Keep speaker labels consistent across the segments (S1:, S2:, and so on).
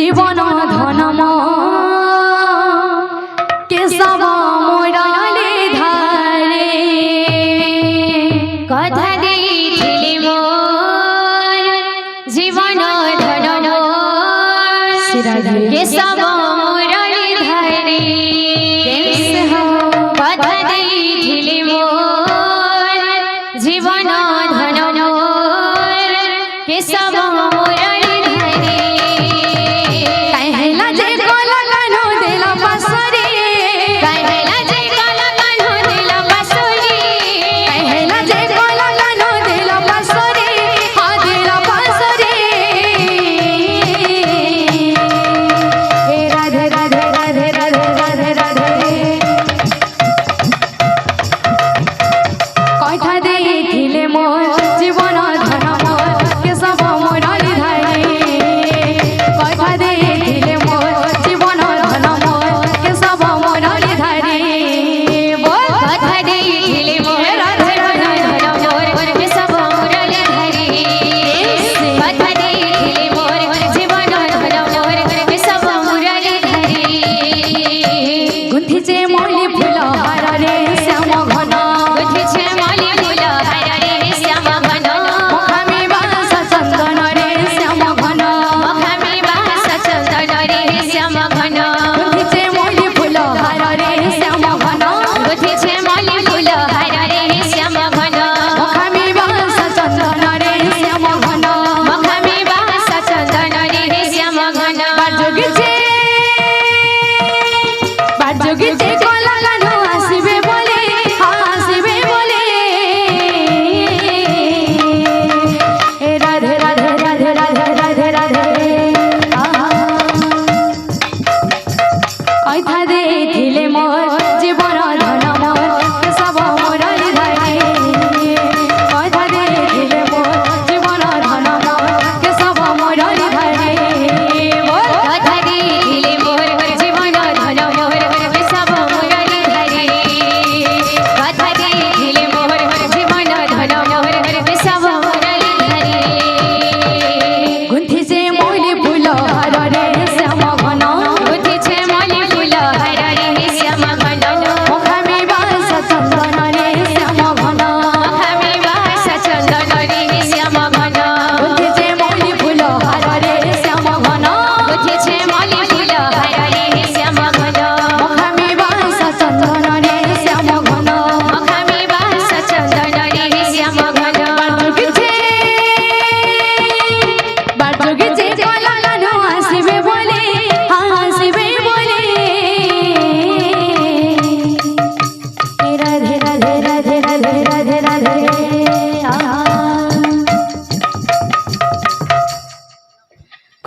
S1: জীবন ধনম কেশব মোরালে ধারে
S2: কথা দিয়েছিলি মোর জীবন ধনম কেশব মোরালে ধারে কথা দিয়েছিলি মোর জীবন ধনম কেশব মোরালে ধারে
S1: कहला जे गला कानो देला पासरी
S2: कहला जे गला कानो देला पासरी
S1: कहला जे गला कानो देला पासरी हा देला पासरी हे राधे राधे राधे राधे राधे राधे कथा देथिले मोर जीवन धनम केशव मोराली धारे कथा देथिले मोर जीवन धनम केशव मोराली धारे बोल
S2: কথা দিয়েছিলি মোর জীবন ধনম কেশব মোরালে ধারে কথা দিয়েছিলি মোর জীবন ধনম কেশব মোরালে ধারে
S1: गुंथिचे मोली फुल हार रे श्याम घन
S2: गुंथिছে মলি ফুল হার রে শ্যাম ঘন
S1: मुखामी बास चंदन रे श्याम घन
S2: মখামি বাস চন্দন রে শ্যাম ঘন
S1: गुंथिचे मोली फुल हार रे श्याम घन
S2: গুंथिছে মলি ফুল হার রে শ্যাম ঘন
S1: मुखामी बास चंदन रे श्याम घन
S2: মখামি বাস চন্দন রে শ্যাম ঘন
S1: बाजुगिचे गला कानो आसिबे बोले आसिबे बोले हे राधे राधे राधे राधे राधे राधे कथा देथिले मोर जीवन धनम केशव मोराली धारे कथा देथिले मोर जीवन धनम केशव मोराली धारे बोल
S2: কথা দিয়েছিলি মোর জীবন ধনম কেশব মোরালে ধারে কথা দিয়েছিলি মোর জীবন ধনম কেশব মোরালে ধারে
S1: गुंथिचे मोली फुल हार रे श्याम घन
S2: গুंथिছে মলি ফুল হার রে শ্যাম ঘন
S1: मुखामी बास चंदन रे श्याम घन
S2: মখামি বাস চন্দন রে শ্যাম ঘন
S1: गुंथिचे मोली फुल हार रे श्याम घन
S2: গুंथिছে মলি ফুল হার রে শ্যাম ঘন
S1: मुखामी बास चंदन रे श्याम घन
S2: মখামি বাস চন্দন রে শ্যাম ঘন
S1: बाजुगिचे गला कानो आसिबे बोले आसिबे बोले हे राधे राधे राधे राधे राधे राधे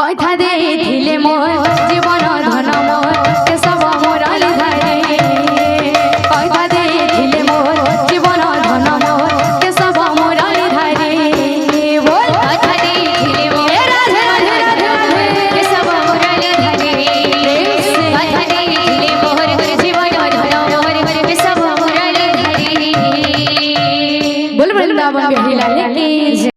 S1: कथा देथिले मोर जीवन